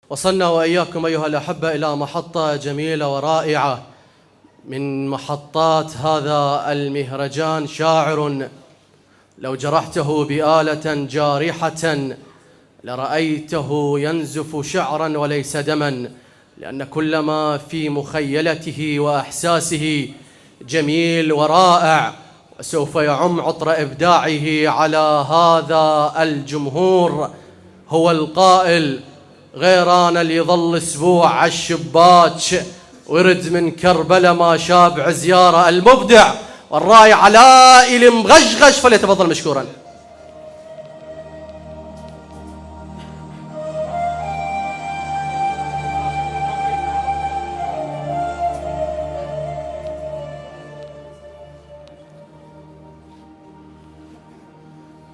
وصلنا وإياكم أيها الأحبة إلى محطة جميلة ورائعة من محطات هذا المهرجان. شاعر لو جرحته بآلة جارحة لرأيته ينزف شعرا وليس دما، لأن كل ما في مخيلته وأحساسه جميل ورائع، وسوف يعم عطر إبداعه على هذا الجمهور. هو القائل: غيران اللي يظل اسبوع عالشباك ورد من كربلاء ما شاب زياره. المبدع والراعي علاء المغشغش، فليتفضل مشكورا.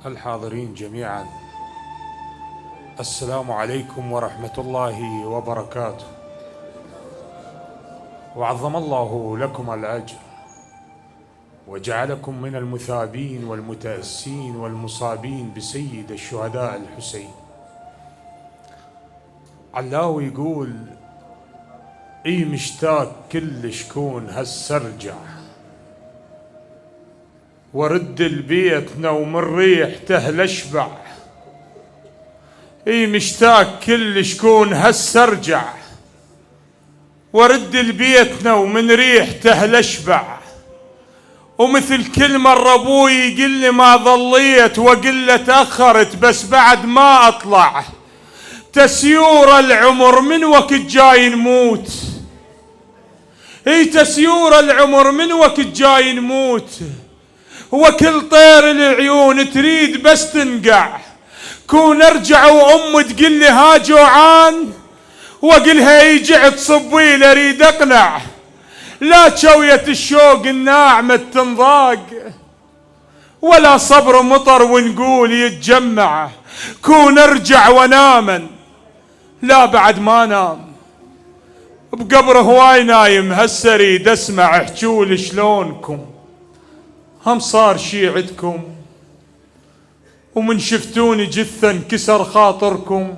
الحاضرين جميعا، السلام عليكم ورحمة الله وبركاته، وعظم الله لكم الأجر وجعلكم من المثابين والمتأسين والمصابين بسيد الشهداء الحسين. علاوي يقول: اي مشتاق كل شكون هالسرجع، ورد لبيتنا ومن ريحته لاشبع. اي مشتاق كل شكون هالسرجع، ورد لبيتنا ومن ريحته لاشبع. ومثل كل مرة ابوي يقول لي ما ظليت، واقول له تأخرت بس بعد ما اطلع. تسيور العمر من وقت جاي نموت، اي تسيور العمر من وقت جاي نموت. وكل طير العيون تريد بس تنقع. كون ارجع وام تقول لي ها جوعان، واقلها يجع تصبي لي اريد اقنع. لا شوية الشوق الناعمة تنضاق، ولا صبر مطر ونقول يتجمع. كون ارجع ونامن، لا بعد ما نام بقبر هواي نايم. هسه اريد اسمع احجولي شلونكم، هم صار شي عدكم؟ ومن شفتوني جثة انكسر خاطركم؟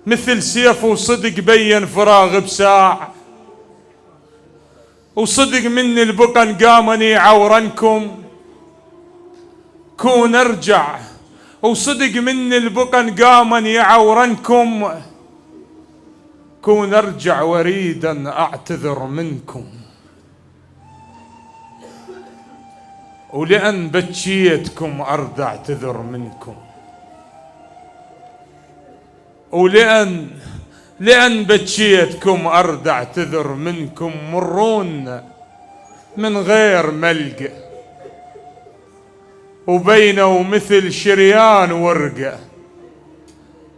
مثل سيف وصدق بين فراغ بساع، وصدق من البقن قامني عورنكم. كون ارجع وصدق من البقن قامني عورنكم. كون ارجع وريدا اعتذر منكم. ولأن بكيتكم أرد أعتذر منكم. لأن بكيتكم أرد أعتذر منكم. مرون من غير ملقى، وبينه ومثل شريان ورقة.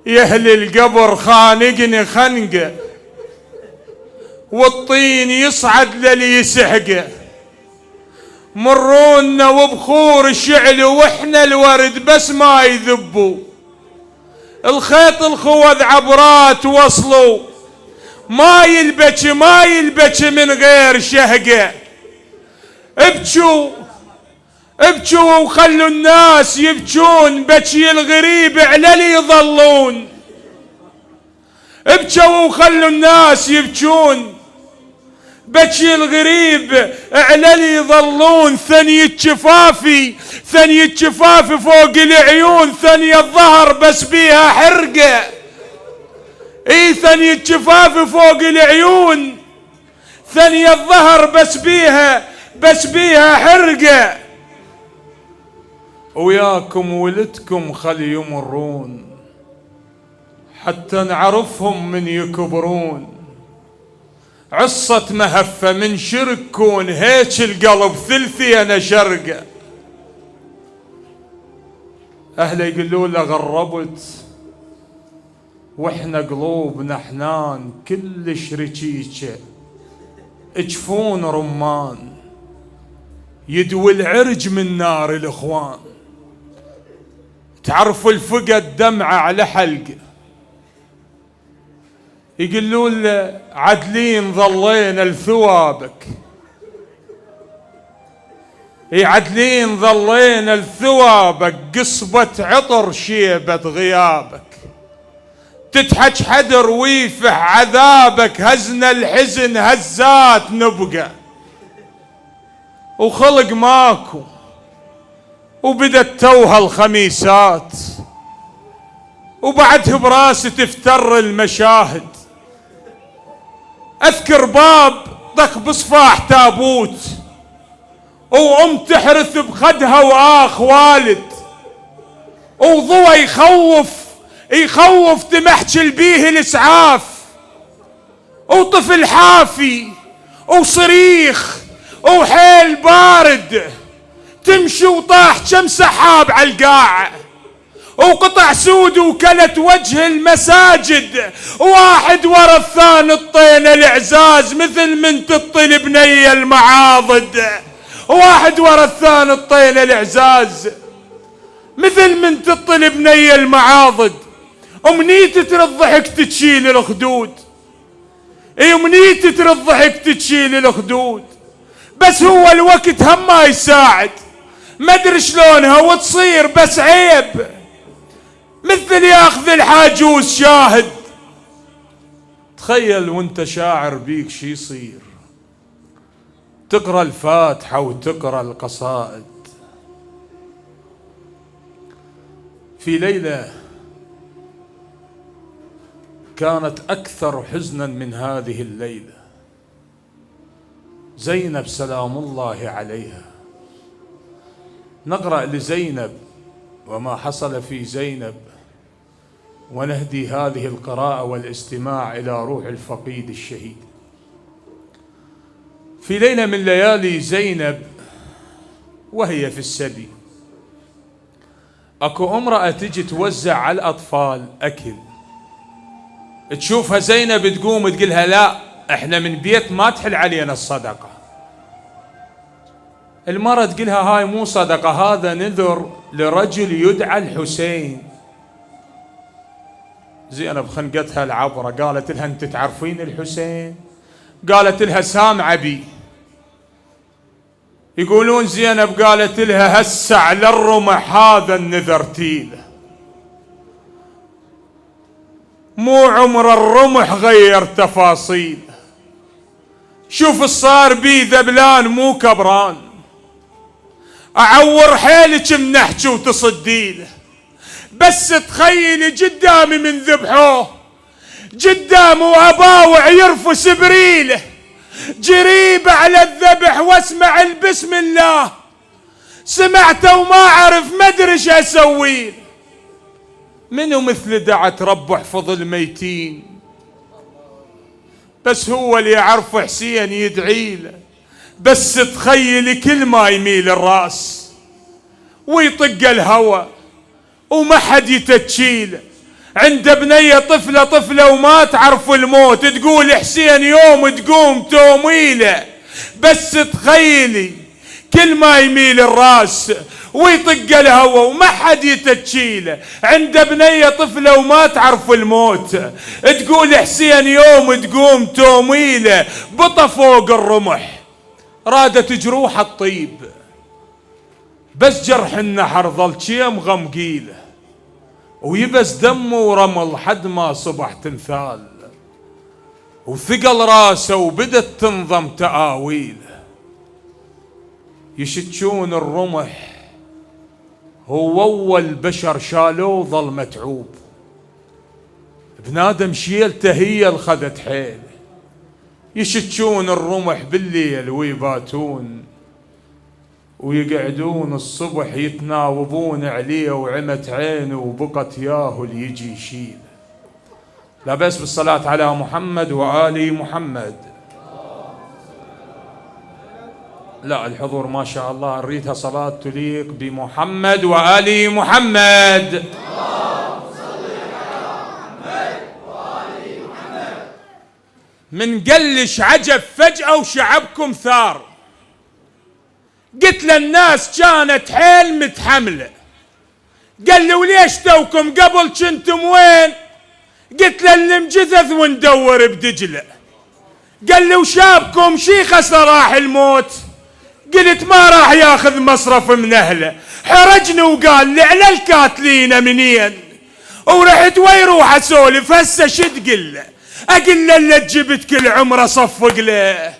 يهل القبر خانقني خنقة، والطين يصعد للي يسحقه. مرونا وبخور شعل واحنا الورد بس ما يذبوا. الخيط الخوذ عبرات وصلوا، ما يلبك من غير شهقة. ابكوا وخلوا الناس يبكون، بكي الغريب على اللي يظلون. ابكوا وخلوا الناس يبكون، بكي الغريب على اللي يظلون. ثنية شفافي فوق العيون، ثنية الظهر بس بيها حرقة. اي ثنية شفافي فوق العيون، ثنية الظهر بس بيها حرقة. وياكم ولدكم خل يمرون، حتى نعرفهم من يكبرون. عصة مهفة من شركون، هيك القلب ثلثي أنا شرقة. أهله يقولون له غربت، وإحنا قلوبنا حنان كلش ركيكة. جفون رمان يدوي العرج من نار الإخوان. تعرفوا الفقد دمعة على حلقه. يقولون له عدلين ظلينا لثوابك، عدلين ظلينا لثوابك. قصبة عطر شيبة غيابك. تتحج حدر ويفح عذابك، هزنا الحزن هزات نبقى، وخلق ماكو وبدت توها الخميسات، وبعدها براس تفتر المشاهد. اذكر باب ضخ بصفاح تابوت، وام تحرث بخدها واخ والد، وضوى يخوف تمحجل بيه الاسعاف، وطفل حافي وصريخ وحيل بارد، تمشي وطاح كم سحاب على القاع، وقطع سود وكلت وجه المساجد، واحد ورا الثاني الطين العزاز مثل من تطل بني المعاضد، واحد ورا الثاني الطين العزاز مثل من تطل بني المعاضد. امنيتي ترى الضحك تشيل الخدود، امنيتي ترى الضحك تشيل الخدود، بس هو الوقت هم ما يساعد، ما ادري شلونها وتصير بس عيب، مثل ياخذ الحاجوز شاهد. تخيل وانت شاعر بيك شي يصير، تقرا الفاتحة وتقرا القصائد. في ليلة كانت أكثر حزنا من هذه الليلة، زينب سلام الله عليها. نقرأ لزينب وما حصل في زينب، ونهدي هذه القراءة والاستماع إلى روح الفقيد الشهيد. في ليلة من ليالي زينب وهي في السبي، اكو امرأة تجي توزع على الأطفال أكل، تشوفها زينب تقوم تقولها لا احنا من بيت ما تحل علينا الصدقة. المرة تقولها هاي مو صدقة، هذا نذر لرجل يدعى الحسين. زينب خنقتها العبرة، قالت لها انت تعرفين الحسين؟ قالت لها سامعة بي. يقولون زينب قالت لها هسه على الرمح هذا النذر تيله، مو عمر الرمح غير تفاصيل، شوف الصار بي ذبلان مو كبران، اعور حيلك من نحكي وتصديله، بس تخيلي قدامي من ذبحوه، قدامي واباوع يرفس بريله، جريب على الذبح واسمع البسم الله، سمعته وما اعرف ما ادري ايش اسوي. منو مثل دعت رب احفظ الميتين، بس هو اللي يعرف حسين يدعي له. بس تخيلي كل ما يميل الراس ويطق الهوى وما حد يتشيله، عند بنية طفلة وما تعرف الموت، تقول حسين يوم تقوم توميله. بس تخيلي كل ما يميل الراس ويطق الهوى وما حد يتشيله، عند بنية طفلة وما تعرف الموت، تقول حسين يوم تقوم توميله. بطى فوق الرمح رادت جروح الطيب، بس جرح النحر ظل شيم غمقيله، ويبس دمه ورمل حد ما صبح تمثال، وثقل راسه وبدت تنظم تآويله. يشتشون الرمح هو اول بشر شالوه ظل متعوب، بنادم شيلته هي الخذت حيله. يشتشون الرمح بالليل ويباتون، ويقعدون الصبح يتناوبون عليه، وعمت عينه وبقت ياهو اللي يجي يشيله. لا بس بالصلاة على محمد وآل محمد. لا الحضور ما شاء الله نريدها صلاة تليق بمحمد وآل محمد. من قلش عجب فجأة وشعبكم ثار، قلت للناس كانت حيل متحملة، قال لي وليش توكم قبل كنتم وين؟ قلت له اللي مجثث وندور بدجلة. قال لي وشابكم شي خسر راح الموت؟ قلت ما راح ياخذ مصرف من اهله. حرجني وقال لي على الكاتلين منين؟ ورحت ويروح اسولف هسه شتقل له؟ اقل له اللي جبت كل عمره صفق له،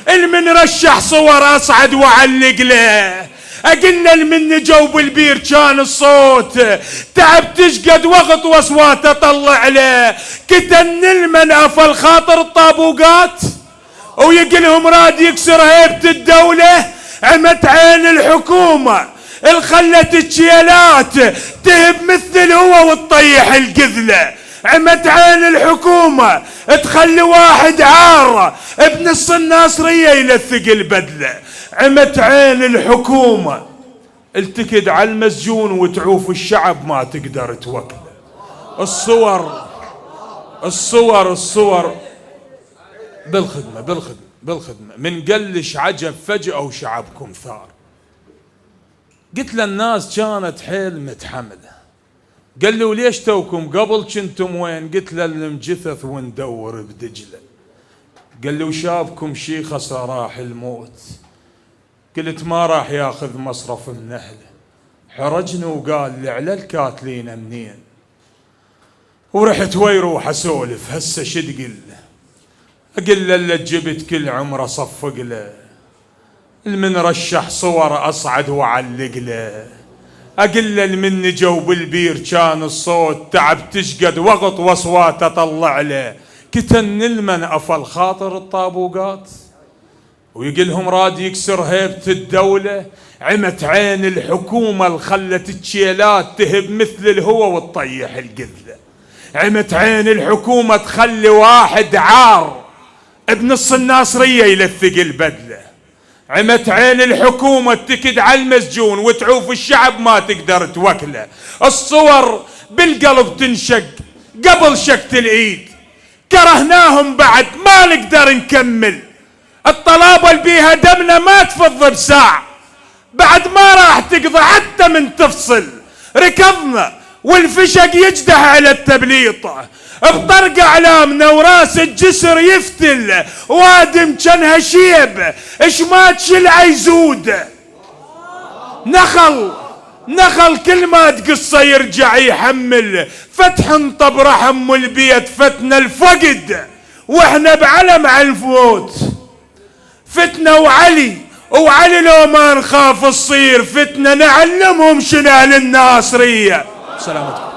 المن رشح صور اصعد وعلق له، اقل له المن جو بالبير كان الصوت تعب تشقد وقت واصوات اطلع له، كتن المن افل خاطر الطابوقات ويقلهم راد يكسر هيبة الدولة، عمت عين الحكومة الخلت الشيلات تهب مثل الهوى وتطيح القذلة، عمت عين الحكومة تخلي واحد عارة بنص الناصرية يلثق البدلة، عمت عين الحكومة التكد على المسجون وتعوف الشعب ما تقدر توكله. الصور بالخدمة من قلش عجب فجأة وشعبكم ثار. قلت للناس كانت حيل متحملة، قال له ليش توكم قبل كنتم وين؟ قلت له المجثث وندور بدجلة. قال له شابكم شيخة راح الموت، قلت ما راح ياخذ مصرف من اهله، حرجني وقال لي على الكاتلين منين، ورحت ويروح اسولف هسه شتقل له؟ اقل له اللي جبت كل عمره صفق له، المن رشح صور اصعد وعلق له، اقل له المن جو بالبير كان الصوت تعب تشقد وقت واصوات اطلع له، كتن المن افل خاطر الطابوقات ويقلهم راد يكسر هيبة الدولة، عمت عين الحكومة الخلت الشيلات تهب مثل الهوى وتطيح القذلة، عمت عين الحكومة تخلي واحد عار بنص الناصرية يلثق البدلة، عمت عين الحكومة تكد على المسجون وتعوف الشعب ما تقدر توكله. الصور بالقلب تنشق قبل شكت الايد، كرهناهم بعد ما نقدر نكمل، الطلابة اللي بيها دمنا ما تفض بساعة، بعد ما راح تقضي حتى من تفصل، ركضنا والفشق يجده على التبليطة، بطرق اعلامنا وراس الجسر يفتل، وادم جنها شيب اشمات شلع يزود، نخل كل ما تقصه يرجع يحمل، فتح انطب رحم البيت فتنا الفقد، واحنا بعلم على الفوت فتنا وعلي لو ما نخاف تصير فتنة، نعلمهم شنو للناصرية. سلامتكم.